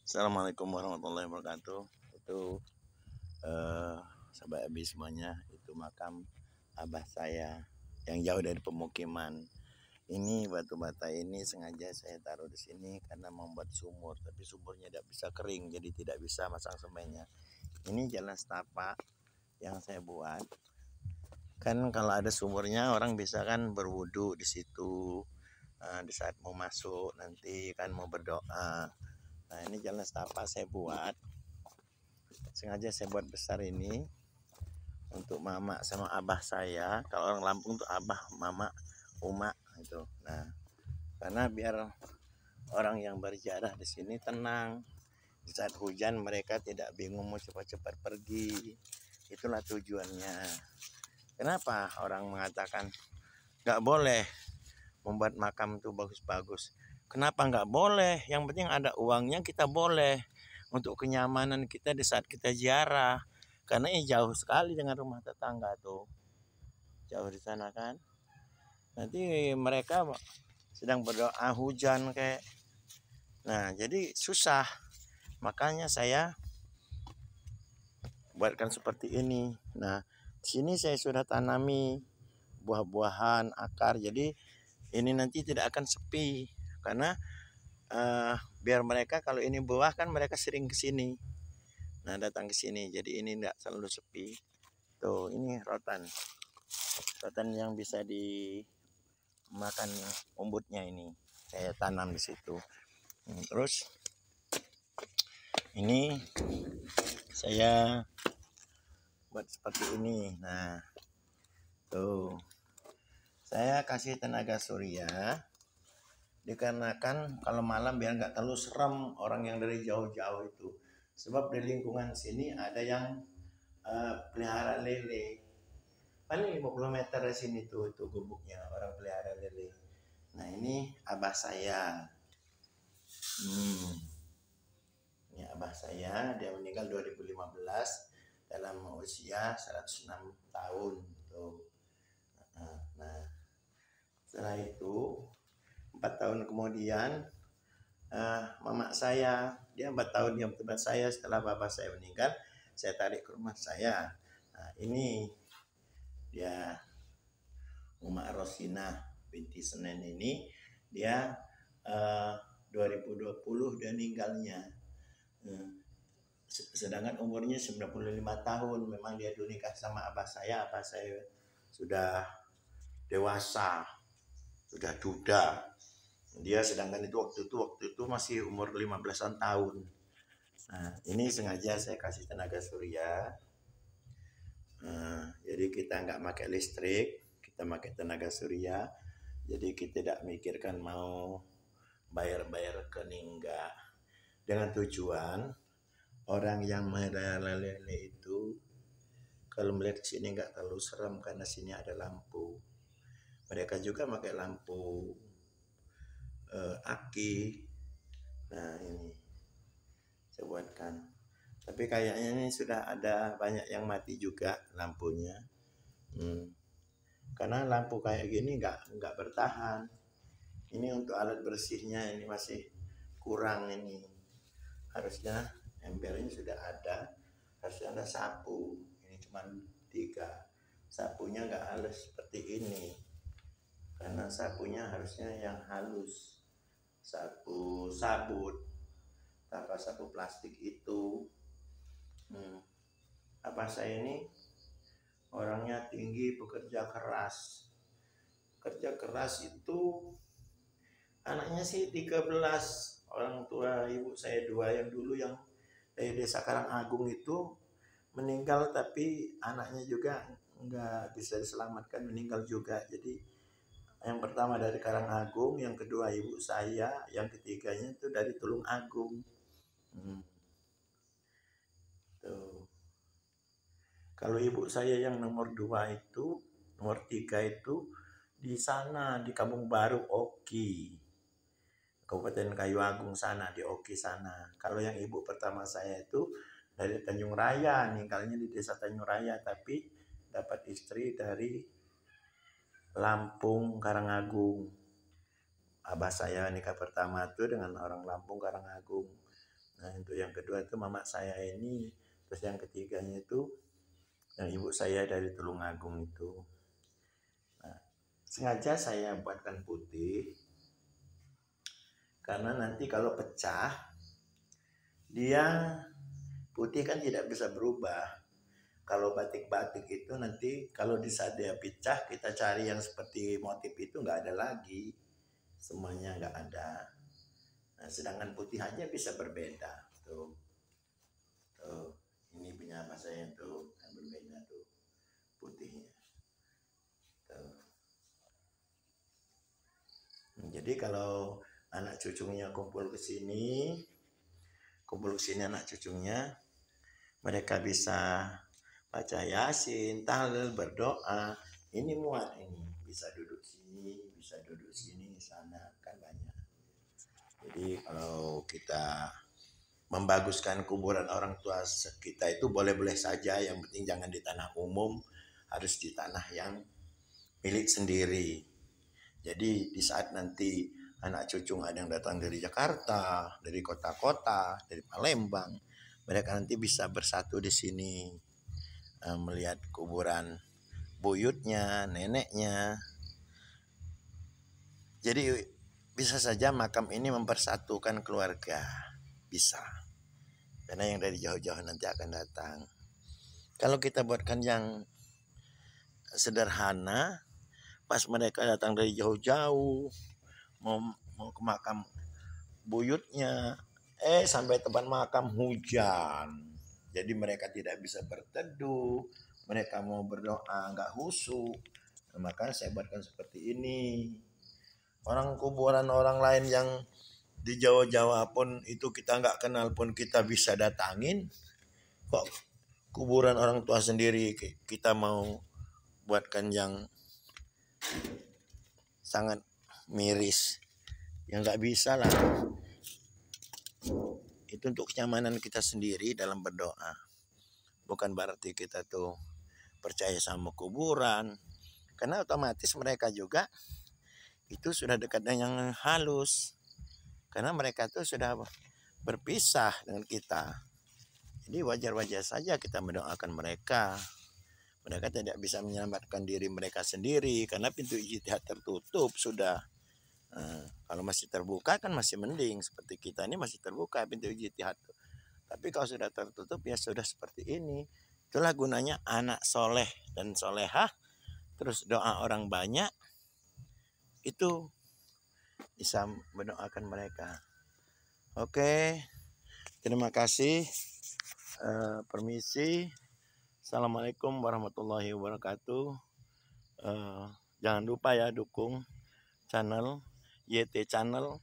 Assalamualaikum warahmatullahi wabarakatuh. Itu sahabat Abi semuanya, itu makam abah saya yang jauh dari pemukiman. Ini batu bata ini sengaja saya taruh di sini karena membuat sumur, tapi sumurnya tidak bisa kering, jadi tidak bisa masang semennya. Ini jalan setapak yang saya buat. Kan kalau ada sumurnya orang bisa kan berwudu di situ. Di saat mau masuk nanti kan mau berdoa. Nah, ini jalan setapak saya buat. Sengaja saya buat besar ini untuk mama sama abah saya. Kalau orang Lampung tuh abah, mama, uma itu. Nah, karena biar orang yang berziarah di sini tenang. Di saat hujan mereka tidak bingung mau cepat-cepat pergi. Itulah tujuannya. Kenapa orang mengatakan nggak boleh membuat makam tuh bagus-bagus? Kenapa nggak boleh? Yang penting ada uangnya kita boleh. Untuk kenyamanan kita di saat kita ziarah. Karena ini jauh sekali dengan rumah tetangga tuh. Jauh di sana kan. Nanti mereka sedang berdoa hujan kayak. Nah, jadi susah. Makanya saya buatkan seperti ini. Nah, di sini saya sudah tanami buah-buahan, akar. Jadi ini nanti tidak akan sepi karena biar mereka kalau ini buah kan mereka sering ke sini. Nah, datang ke sini. Jadi ini tidak selalu sepi. Tuh, ini rotan. Rotan yang bisa dimakan umbutnya ini. Saya tanam di situ. Terus ini saya buat seperti ini. Nah, tuh. Saya kasih tenaga surya dikarenakan kalau malam biar nggak terlalu serem orang yang dari jauh-jauh itu. Sebab di lingkungan sini ada yang pelihara lele. Paling 50 meter dari sini tuh itu gubuknya orang pelihara lele. Nah, ini abah saya. Ini abah saya, dia meninggal 2015 dalam usia 106 tahun tuh. Nah, setelah itu 4 tahun kemudian mama saya, dia 4 tahun yang tempat saya setelah bapak saya meninggal, saya tarik ke rumah saya. Nah, ini dia Uma Rosina binti Senen ini, dia 2020 dia meninggalnya. Sedangkan umurnya 95 tahun. Memang dia dulu nikah sama abah saya sudah dewasa, sudah duda. Dia sedangkan waktu itu masih umur 15-an tahun. Nah, ini sengaja saya kasih tenaga surya. Jadi kita nggak pakai listrik, kita pakai tenaga surya. Jadi kita tidak mikirkan mau bayar rekening, enggak. Dengan tujuan orang yang melihara lele itu kalau melihat sini nggak terlalu serem karena sini ada lampu. Mereka juga pakai lampu aki. Nah, ini saya buatkan. Tapi kayaknya ini sudah ada banyak yang mati juga lampunya. Karena lampu kayak gini nggak bertahan. Ini untuk alat bersihnya ini masih kurang ini. Harusnya embernya sudah ada. Harusnya ada sapu. Ini cuma 3. Sapunya nggak halus seperti ini. Karena sapunya harusnya yang halus. Sapu sabut. Tanpa sapu plastik itu. Apa saya ini orangnya tinggi, pekerja keras. Kerja keras itu anaknya sih 13. Orang tua ibu saya 2 yang dulu yang dari desa Karangagung itu meninggal, tapi anaknya juga nggak bisa diselamatkan, meninggal juga. Jadi yang pertama dari Karangagung, yang kedua ibu saya, yang ketiganya itu dari Tulung Agung. Tuh. Kalau ibu saya yang nomor 2 itu, nomor 3 itu di sana di Kampung Baru Oki, Kabupaten Kayu Agung sana, di Oki sana. Kalau yang ibu pertama saya itu dari Tanjung Raya, meninggalnya di desa Tanjung Raya, tapi dapat istri dari Lampung Karangagung. Abah saya nikah pertama itu dengan orang Lampung Karangagung. Nah, untuk yang kedua itu mama saya ini, terus yang ketiganya itu yang ibu saya dari Tulungagung itu. Nah, sengaja saya buatkan putih karena nanti kalau pecah dia putih kan tidak bisa berubah. Kalau batik-batik itu nanti kalau di saat dia pecah kita cari yang seperti motif itu nggak ada lagi, semuanya nggak ada. Nah, sedangkan putih aja bisa berbeda tuh. Tuh, ini punya apa saya tuh kan berbeda tuh putihnya. Tuh. Jadi kalau anak cucunya kumpul ke sini anak cucunya, mereka bisa baca Yasin, tahlil, berdoa. Ini muat ini, bisa duduk sini, sana kan banyak. Jadi kalau kita membaguskan kuburan orang tua kita itu boleh-boleh saja, yang penting jangan di tanah umum, harus di tanah yang milik sendiri. Jadi di saat nanti anak cucu ada yang datang dari Jakarta, dari kota-kota, dari Palembang, mereka nanti bisa bersatu di sini, melihat kuburan buyutnya, neneknya. Jadi bisa saja makam ini mempersatukan keluarga, bisa. Karena yang dari jauh-jauh nanti akan datang. Kalau kita buatkan yang sederhana, pas mereka datang dari jauh-jauh, mau ke makam buyutnya, sampai tempat makam hujan. Jadi mereka tidak bisa berteduh, mereka mau berdoa nggak khusyuk. Nah, maka saya buatkan seperti ini. Orang kuburan orang lain yang di Jawa-Jawa pun itu kita nggak kenal pun kita bisa datangin. Kok kuburan orang tua sendiri kita mau buatkan yang sangat miris? Ya nggak bisa lah. Itu untuk kenyamanan kita sendiri dalam berdoa. Bukan berarti kita tuh percaya sama kuburan. Karena otomatis mereka juga itu sudah dekat dengan yang halus. Karena mereka tuh sudah berpisah dengan kita. Jadi wajar-wajar saja kita mendoakan mereka. Mereka tidak bisa menyelamatkan diri mereka sendiri karena pintu ijtihad tertutup sudah. Kalau masih terbuka kan masih mending, seperti kita ini masih terbuka pintu ijtihad. Tapi kalau sudah tertutup ya sudah seperti ini. Itulah gunanya anak soleh dan solehah, terus doa orang banyak, itu bisa mendoakan mereka. Oke, terima kasih. Permisi. Assalamualaikum warahmatullahi wabarakatuh. Jangan lupa ya dukung channel YT Channel,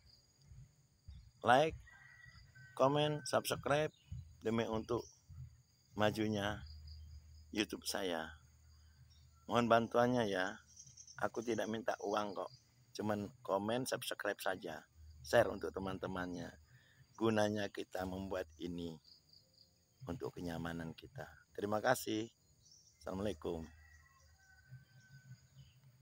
like, komen, subscribe demi untuk majunya YouTube saya. Mohon bantuannya ya. Aku tidak minta uang kok. Cuman komen, subscribe saja. Share untuk teman-temannya. Gunanya kita membuat ini untuk kenyamanan kita. Terima kasih. Assalamualaikum.